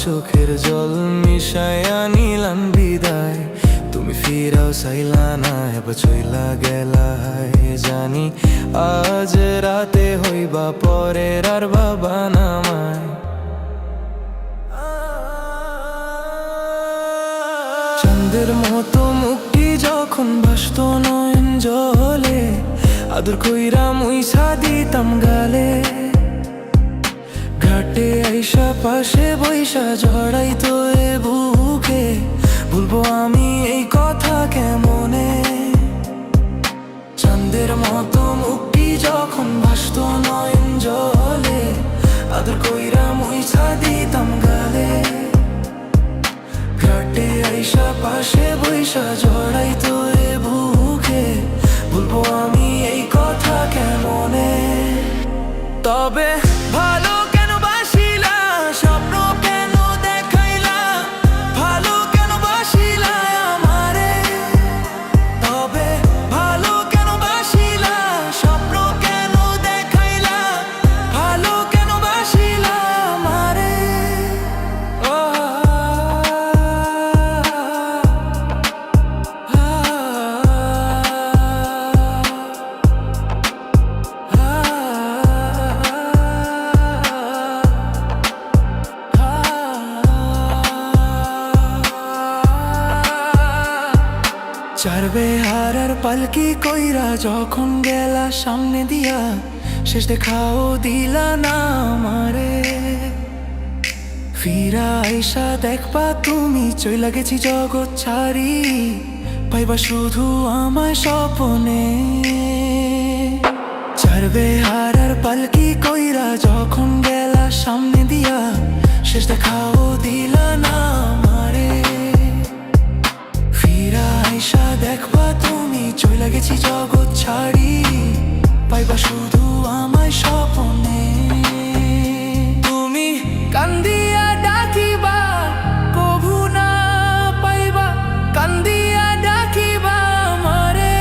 চোখের জল মিশাইয়া নিলাম বিদায়। তুমি ফিরাও চাইলা না, এবার চইলা গেলাই। জানি আজ রাতে হইবা পরের আর বাবা নামায়। চাঁদের মতো মুক্তি যখন ভাসত নয়ন জলে, আদর কইরা মুইছা দিতাম গালে। ঘাটে আইসা পাশে বৈশা ঝড়াইতো এ বুকে, ভুলবো আমি এই কথা কেমনে। চাঁদের মতো মুক্তি যখন ভাসত নয়ন জলে, আদর কইরা মুইছা দিতাম গালে। ঘাটে আইসা পাশে বৈশা ঝড়াইতো এ বুকে, ভুলবো আমি এই কথা কেমনে। তবে ভালো কেন বাসিলা, স্বপ্ন কেন দেখাইলা, ভালো কেন বাসিলা আমারে। তবে ভালো কেন বাসিলা, স্বপ্ন কেন দেখাইলা, ভালো কেন বাসিলা আমারে। চার বেহারার পালকি কইরা যখন গেলা সামনে দিয়া, শেষ দেখাও দিলা না আমারে। ফিরা আইসা দেখবা তুমি চইলা গেছি জগৎ ছাড়ি, পাইবা শুধু আমায় স্বপ্নে। চার বেহারার পালকি কইরা যখন গেলা সামনে দিয়া, শেষ দেখাও দিলা না আমারে। ফিরা আইসা দেখবা তুমি চইলা গেছি জগৎ ছাড়ি, পাইবা শুধু আমায় স্বপ্নে। তুমি কান্দিয়া ডাকিবা কভু না পাইবা, কান্দিয়া ডাকিবা আমারে।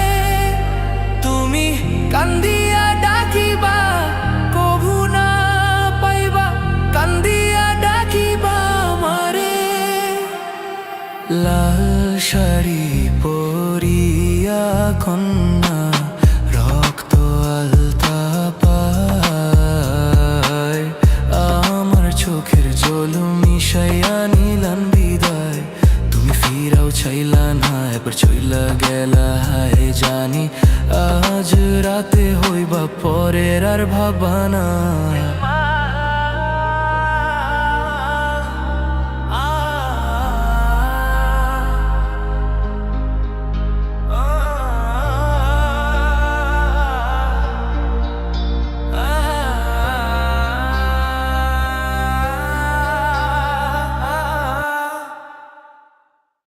তুমি কান্দিয়া ডাকিবা কভু না পাইবা, কান্দিয়া ডাকিবা আমারে। লাল শাড়ি পরিয়া কন্যা রক্ত আলতা পায়, আমার চোখের জল মিশাইয়া নিলাম বিদায়। তুমি ফিরাও চাইলা না, এবার চইলা গেলা। জানি আজ রাতে হইবা পরের আর ভাবা না।